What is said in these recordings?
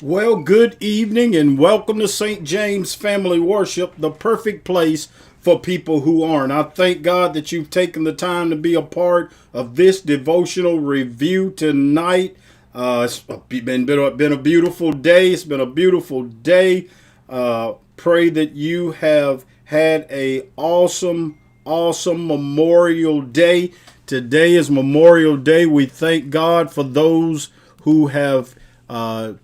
Well, good evening and welcome to St. James Family Worship, the perfect place for people who aren't. I thank God that you've taken the time to be a part of this devotional review tonight. It's been a beautiful day. It's been a beautiful day. Pray that you have had a awesome Memorial Day. Today is Memorial Day. We thank God for those who have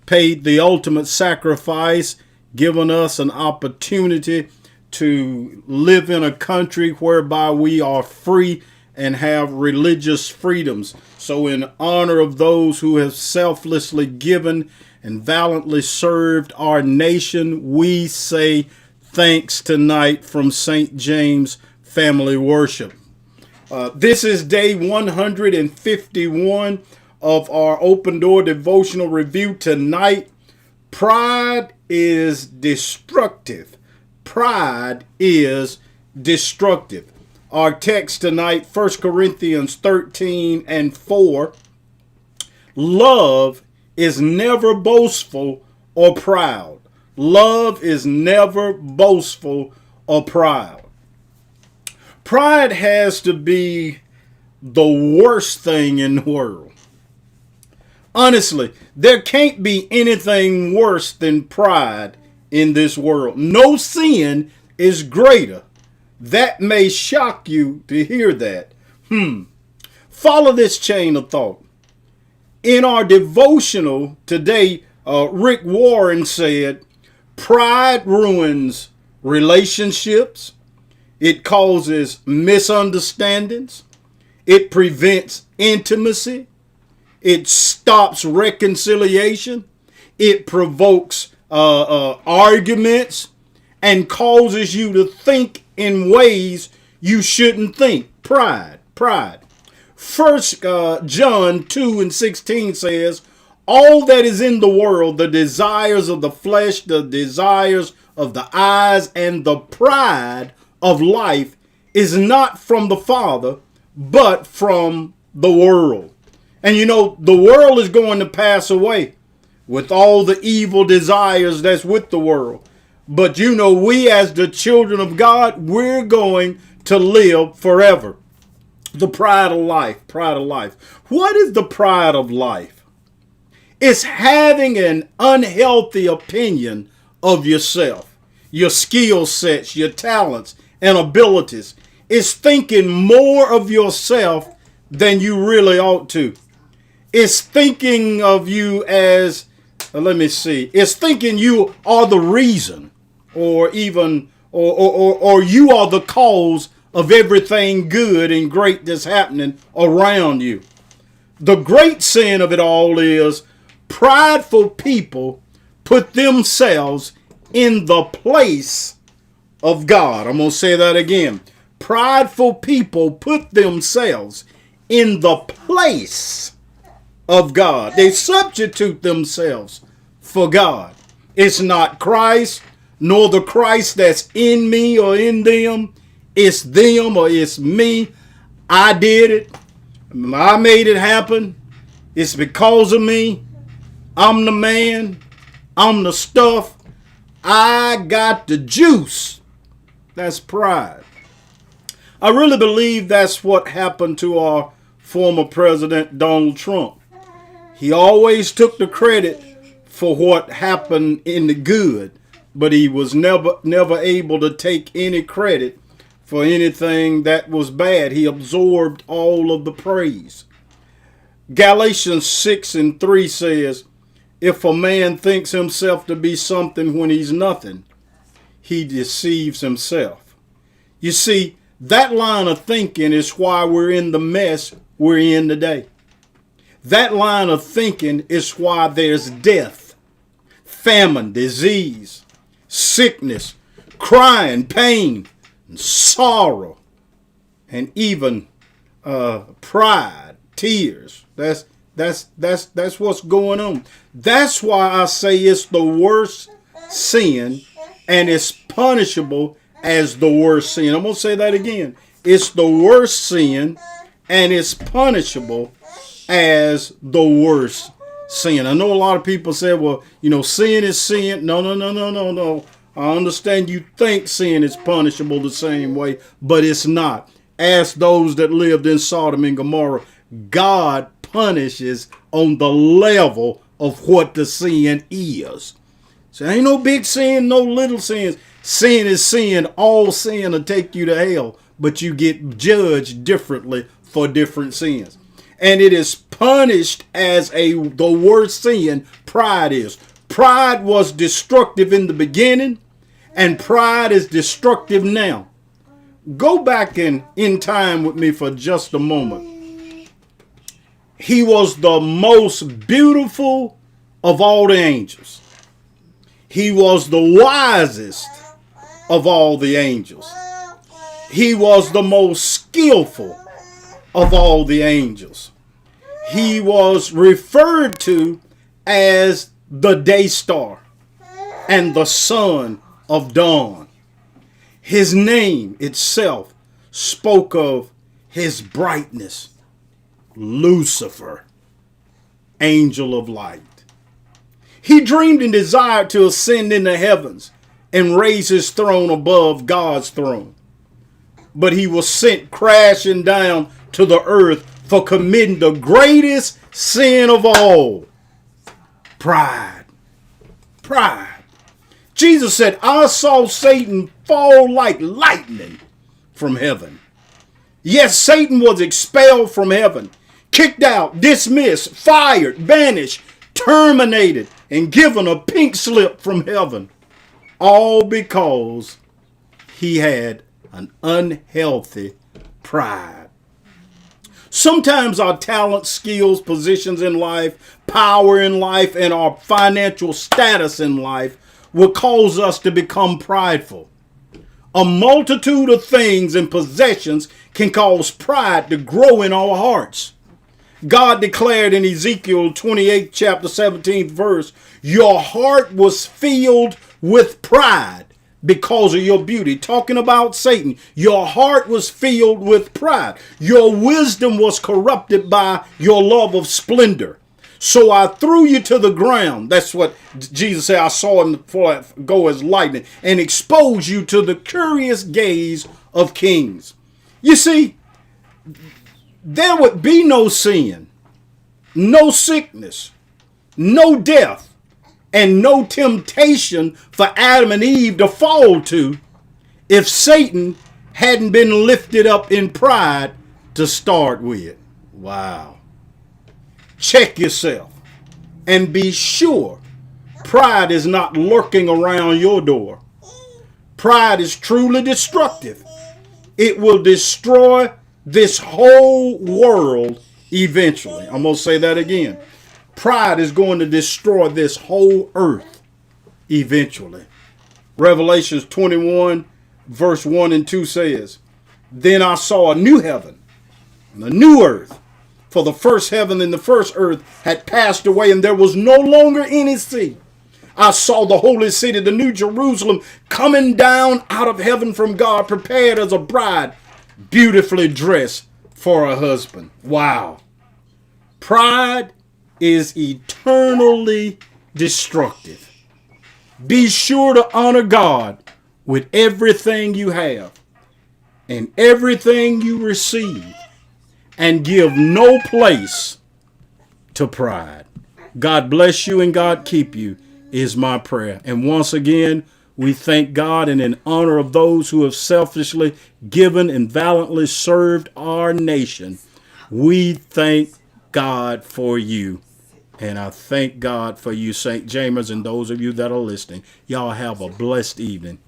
paid the ultimate sacrifice, given us an opportunity to live in a country whereby we are free and have religious freedoms. So in honor of those who have selflessly given and valiantly served our nation, we say thanks tonight from St. James Family Worship. This is day 151 of our Open Door Devotional Review tonight. Pride is destructive. Pride is destructive. Our text tonight, 1 Corinthians 13 and 4. Love is never boastful or proud. Love is never boastful or proud. Pride has to be the worst thing in the world. Honestly, there can't be anything worse than pride in this world. No sin is greater. That may shock you to hear that. Follow this chain of thought. In our devotional today, Rick Warren said, pride ruins relationships. It causes misunderstandings. It prevents intimacy. It stops reconciliation. It provokes arguments and causes you to think in ways you shouldn't think. Pride. First John 2 and 16 says, all that is in the world, the desires of the flesh, the desires of the eyes, and the pride of life is not from the Father, but from the world. And you know, the world is going to pass away with all the evil desires that's with the world. But you know, we as the children of God, we're going to live forever. The pride of life. What is the pride of life? It's having an unhealthy opinion of yourself, your skill sets, your talents and abilities. It's thinking more of yourself than you really ought to. It's thinking of you as, it's thinking you are the reason or even, or you are the cause of everything good and great that's happening around you. The great sin of it all is prideful people put themselves in the place of God. I'm going to say that again. Prideful people put themselves in the place of God. They substitute themselves for God. It's not Christ, nor the Christ that's in me or in them. It's them or it's me. I did it. I made it happen. It's because of me. I'm the man. I'm the stuff. I got the juice. That's pride. I really believe that's what happened to our former president, Donald Trump. He always took the credit for what happened in the good, but he was never able to take any credit for anything that was bad. He absorbed all of the praise. Galatians 6 and 3 says, if a man thinks himself to be something when he's nothing, he deceives himself. You see, that line of thinking is why we're in the mess we're in today. That line of thinking is why there's death, famine, disease, sickness, crying, pain, and sorrow, and even pride, tears. That's what's going on. That's why I say it's the worst sin, and it's punishable as the worst sin. I'm going to say that again. It's the worst sin, and it's punishable as the worst sin. I know a lot of people say, well, sin is sin. No, no, no, no, no, no. I understand you think sin is punishable the same way, but it's not. Ask those that lived in Sodom and Gomorrah. God punishes on the level of what the sin is. So ain't no big sin, no little sins. Sin is sin. All sin will take you to hell, but you get judged differently for different sins. And it is punished as the worst sin pride is. Pride was destructive in the beginning, and pride is destructive now. Go back in time with me for just a moment. He was the most beautiful of all the angels. He was the wisest of all the angels. He was the most skillful of all the angels. He was referred to as the day star and the son of dawn. His name itself spoke of his brightness. Lucifer, angel of light. He dreamed and desired to ascend in the heavens and raise his throne above God's throne. But he was sent crashing down to the earth for committing the greatest sin of all. Pride. Pride. Jesus said, I saw Satan fall like lightning from heaven. Yes, Satan was expelled from heaven, kicked out, dismissed, fired, banished, terminated, and given a pink slip from heaven. All because he had an unhealthy pride. Sometimes our talents, skills, positions in life, power in life, and our financial status in life will cause us to become prideful. A multitude of things and possessions can cause pride to grow in our hearts. God declared in Ezekiel 28, chapter 17th verse, your heart was filled with pride because of your beauty. Talking about Satan, your heart was filled with pride. Your wisdom was corrupted by your love of splendor. So I threw you to the ground. That's what Jesus said. I saw him go as lightning and expose you to the curious gaze of kings. You see, there would be no sin, no sickness, no death, and no temptation for Adam and Eve to fall to if Satan hadn't been lifted up in pride to start with. Wow. Check yourself and be sure pride is not lurking around your door. Pride is truly destructive. It will destroy this whole world eventually. I'm going to say that again. Pride is going to destroy this whole earth eventually. Revelations 21 verse 1 and 2 says, then I saw a new heaven and a new earth. For the first heaven and the first earth had passed away, and there was no longer any sea. I saw the holy city, the new Jerusalem, coming down out of heaven from God, prepared as a bride, beautifully dressed for her husband. Wow. Pride is eternally destructive. Be sure to honor God with everything you have and everything you receive, and give no place to pride. God bless you and God keep you is my prayer. And once again, we thank God, and in honor of those who have selfishly given and valiantly served our nation, we thank God for you. And I thank God for you, St. Jamers, and those of you that are listening. Y'all have a blessed evening.